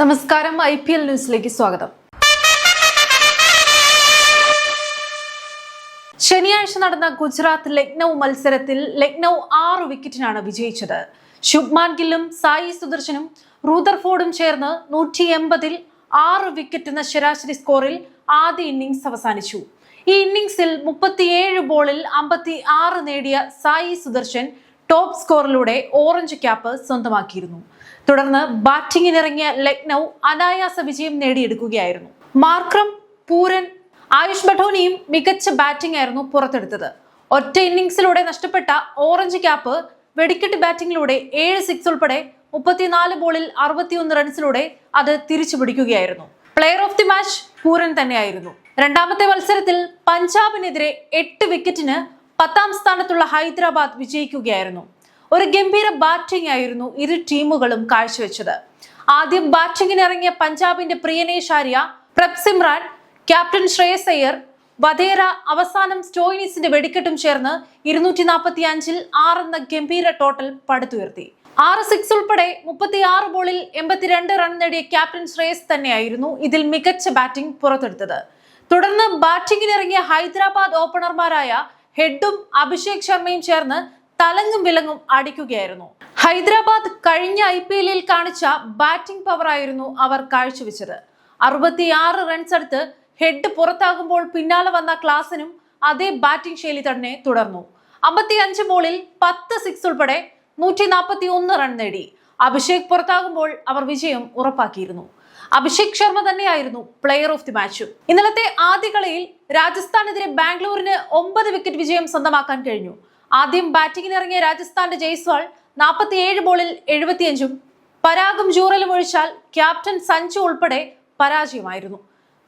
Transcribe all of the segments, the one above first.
നമസ്കാരം. IPL ന്യൂസിലേക്ക് സ്വാഗതം. ശനിയാഴ്ച നടന്ന ഗുജറാത്ത് ലക്നൗ മത്സരത്തിൽ ലക്നൗ 6 വിക്കറ്റിനാണ് വിജയിച്ചത്. ശുഭ്മാൻ ഗില്ലും സായി സുദർശനും റൂദർഫോർഡും ചേർന്ന് 180-ൽ 6 വിക്കറ്റ് എന്ന ശരാശരി സ്കോറിൽ ആദ്യ ഇന്നിംഗ്സ് അവസാനിച്ചു. ഈ ഇന്നിംഗ്സിൽ 37 ബോളിൽ 56 നേടിയ സായി സുദർശൻ ടോപ്പ് സ്കോറിലൂടെ ഓറഞ്ച് ക്യാപ്പ് സ്വന്തമാക്കിയിരുന്നു. തുടർന്ന് ബാറ്റിംഗിനിറങ്ങിയ ലക്നൗ അനായാസ വിജയം നേടിയെടുക്കുകയായിരുന്നു. മാർക്രം, പൂരൻ, ആയുഷ് ബഠോനിയും മികച്ച ബാറ്റിംഗ് ആയിരുന്നു പുറത്തെടുത്തത്. ഒറ്റ ഇന്നിംഗ്സിലൂടെ നഷ്ടപ്പെട്ട ഓറഞ്ച് ക്യാപ്പ് വെടിക്കെട്ട് ബാറ്റിംഗിലൂടെ 7 സിക്സ് ഉൾപ്പെടെ 34 ബോളിൽ 61 റൺസിലൂടെ അത് തിരിച്ചു പിടിക്കുകയായിരുന്നു. Player of the match Pooran തന്നെയായിരുന്നു. രണ്ടാമത്തെ മത്സരത്തിൽ പഞ്ചാബിനെതിരെ 8 വിക്കറ്റിന് 10ാം സ്ഥാനത്തുള്ള ഹൈദരാബാദ് വിജയിക്കുകയായിരുന്നു. ഒരു ഗംഭീര ബാറ്റിംഗ് ആയിരുന്നു ഇരു ടീമുകളും കാഴ്ചവെച്ചത്. ആദ്യം ബാറ്റിംഗിന് ഇറങ്ങിയ പഞ്ചാബിന്റെ പ്രിയനേഷ് ആര്യ, പ്രഭ് സിമ്രാൻ, ക്യാപ്റ്റൻ ശ്രേയസ് അയ്യർ, വധേര, അവസാനം സ്റ്റോയിനിസിന്റെ വെടിക്കെട്ടും ചേർന്ന് 245-ൽ 6 എന്ന ഗംഭീര ടോട്ടൽ പടുത്തുയർത്തി. 6 സിക്സ് ഉൾപ്പെടെ 36 ബോളിൽ 82 റൺ നേടിയ ക്യാപ്റ്റൻ ശ്രേയസ് തന്നെയായിരുന്നു ഇതിൽ മികച്ച ബാറ്റിംഗ് പുറത്തെടുത്തത്. തുടർന്ന് ബാറ്റിംഗിനിറങ്ങിയ ഹൈദരാബാദ് ഓപ്പണർമാരായ ഹെഡും അഭിഷേക് ശർമ്മയും ചേർന്ന് തലങ്ങും വിലങ്ങും അടിക്കുകയായിരുന്നു. ഹൈദരാബാദ് കഴിഞ്ഞ IPL-ൽ കാണിച്ച ബാറ്റിംഗ് പവർ ആയിരുന്നു അവർ കാഴ്ചവെച്ചത്. 66 റൺസ് എടുത്ത് ഹെഡ് പുറത്താകുമ്പോൾ പിന്നാലെ വന്ന ക്ലാസിനും അതേ ബാറ്റിംഗ് ശൈലി തന്നെ തുടർന്നു. 55 ബോളിൽ 10 സിക്സ് ഉൾപ്പെടെ 141 റൺ നേടി. അഭിഷേക് പുറത്താകുമ്പോൾ അവർ വിജയം ഉറപ്പാക്കിയിരുന്നു. അഭിഷേക് ശർമ്മ തന്നെയായിരുന്നു പ്ലെയർ ഓഫ് ദി മാച്ചും. ഇന്നലത്തെ ആദ്യ കളിയിൽ രാജസ്ഥാനെതിരെ ബാംഗ്ലൂരിന് 9 വിക്കറ്റ് വിജയം സ്വന്തമാക്കാൻ കഴിഞ്ഞു. ആദ്യം ബാറ്റിംഗിനിറങ്ങിയ രാജസ്ഥാന്റെ ജയ്സ്വാൾ 47 ബോളിൽ 75-ഉം പരാഗും ജൂറലും ഒഴിച്ചാൽ ക്യാപ്റ്റൻ സഞ്ജു ഉൾപ്പെടെ പരാജയമായിരുന്നു.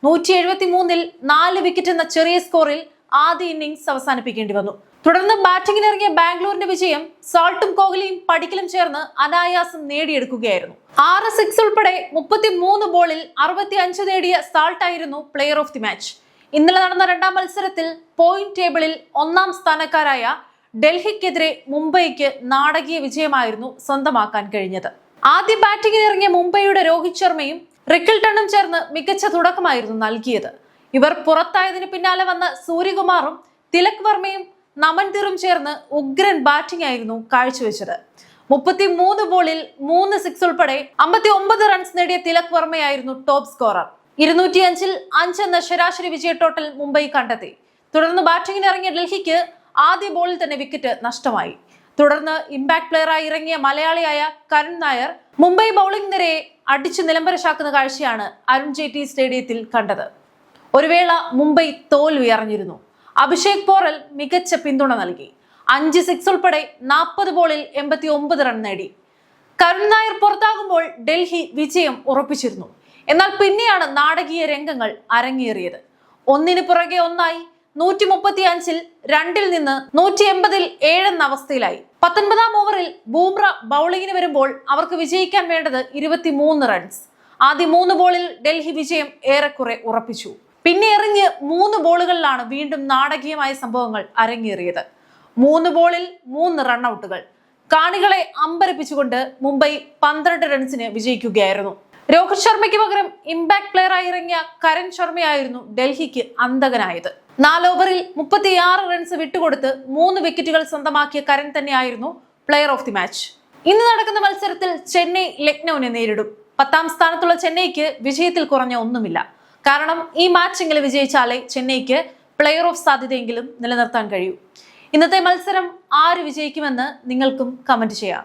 173-ൽ 4 വിക്കറ്റ് എന്ന ചെറിയ സ്കോറിൽ ആദ്യ ഇന്നിംഗ്സ് അവസാനിപ്പിക്കേണ്ടി വന്നു. തുടർന്ന് ബാറ്റിംഗിനിറങ്ങിയ ബാംഗ്ലൂരിന്റെ വിജയം സാൾട്ടും കോഹ്ലിയും പടിക്കലും ചേർന്ന് അനായാസം നേടിയെടുക്കുകയായിരുന്നു. 6 സിക്സ് ഉൾപ്പെടെ 33 ബോളിൽ 65 നേടിയ സാൾട്ടായിരുന്നു പ്ലെയർ ഓഫ് ദി മാച്ച്. ഇന്നലെ നടന്ന രണ്ടാം മത്സരത്തിൽ പോയിന്റ് ടേബിളിൽ 1ാം സ്ഥാനക്കാരായ ഡൽഹിക്കെതിരെ മുംബൈക്ക് നാടകീയ വിജയമായിരുന്നു സ്വന്തമാക്കാൻ കഴിഞ്ഞത്. ആദ്യ ബാറ്റിംഗിനിറങ്ങിയ മുംബൈയുടെ രോഹിത് ശർമ്മയും റിക്കിൾട്ടണും ചേർന്ന് മികച്ച തുടക്കമായിരുന്നു നൽകിയത്. ഇവർ പുറത്തായതിന് പിന്നാലെ വന്ന സൂര്യകുമാറും തിലക് വർമ്മയും നമൻതിറും ചേർന്ന് ഉഗ്രൻ ബാറ്റിംഗ് ആയിരുന്നു കാഴ്ചവെച്ചത്. 33 ബോളിൽ 3 സിക്സ് ഉൾപ്പെടെ 59 റൺസ് നേടിയ തിലക് വർമ്മയായിരുന്നു ടോപ്പ് സ്കോറർ. 205-ൽ 5 എന്ന ശരാശരി വിജയ ടോട്ടൽ മുംബൈ കണ്ടെത്തി. തുടർന്ന് ബാറ്റിംഗിനിറങ്ങിയ ഡൽഹിക്ക് ആദ്യ ബോളിൽ തന്നെ വിക്കറ്റ് നഷ്ടമായി. തുടർന്ന് ഇമ്പാക്ട് പ്ലെയറായി ഇറങ്ങിയ മലയാളിയായ കരുൺ നായർ മുംബൈ ബൗളിംഗ് നിരയെ അടിച്ചു നിലംപരശാക്കുന്ന കാഴ്ചയാണ് അരുൺ ജെയ്റ്റ്ലി സ്റ്റേഡിയത്തിൽ കണ്ടത്. ഒരു വേള മുംബൈ തോൽവി അറിഞ്ഞിരുന്നു. അഭിഷേക് പോറൽ മികച്ച പിന്തുണ നൽകി. 5 സിക്സ് ഉൾപ്പെടെ 40 ബോളിൽ 89 റൺ നേടി. കരുൺ നായർ പുറത്താകുമ്പോൾ ഡൽഹി വിജയം ഉറപ്പിച്ചിരുന്നു. എന്നാൽ പിന്നെയാണ് നാടകീയ രംഗങ്ങൾ അരങ്ങേറിയത്. ഒന്നിന് പുറകെ ഒന്നായി 135-ൽ 2-ൽ നിന്ന് 180-ൽ 7 എന്ന അവസ്ഥയിലായി. 19ാം ഓവറിൽ ബൂംറ ബൗളിങ്ങിന് വരുമ്പോൾ അവർക്ക് വിജയിക്കാൻ വേണ്ടത് 23 റൺസ്. ആദ്യ 3 ബോളിൽ ഡൽഹി വിജയം ഏറെക്കുറെ ഉറപ്പിച്ചു. പിന്നെ എറിഞ്ഞ് 3 ബോളുകളിലാണ് വീണ്ടും നാടകീയമായ സംഭവങ്ങൾ അരങ്ങേറിയത്. 3 ബോളിൽ 3 റണ്ണൌട്ടുകൾ. കാണികളെ അമ്പരപ്പിച്ചുകൊണ്ട് മുംബൈ 12 റൺസിന് വിജയിക്കുകയായിരുന്നു. രോഹിത് ശർമ്മയ്ക്ക് പകരം ഇമ്പാക്ട് പ്ലെയറായി ഇറങ്ങിയ കരൺ ശർമ്മയായിരുന്നു ഡൽഹിക്ക് അന്തകനായത്. 4 ഓവറിൽ 36 റൺസ് വിട്ടുകൊടുത്ത് 3 വിക്കറ്റുകൾ സ്വന്തമാക്കിയ കരൺ തന്നെയായിരുന്നു പ്ലെയർ ഓഫ് ദി മാച്ച്. ഇന്ന് നടക്കുന്ന മത്സരത്തിൽ ചെന്നൈ ലക്നൌവിനെ നേരിടും. 10ാം സ്ഥാനത്തുള്ള ചെന്നൈക്ക് വിജയത്തിൽ കുറഞ്ഞ ഒന്നുമില്ല. കാരണം ഈ മാച്ചെങ്കിലും വിജയിച്ചാലേ ചെന്നൈക്ക് പ്ലെയർ ഓഫ് സാധ്യതയെങ്കിലും നിലനിർത്താൻ കഴിയൂ. ഇന്നത്തെ മത്സരം ആര് വിജയിക്കുമെന്ന് നിങ്ങൾക്കും കമന്റ് ചെയ്യാം.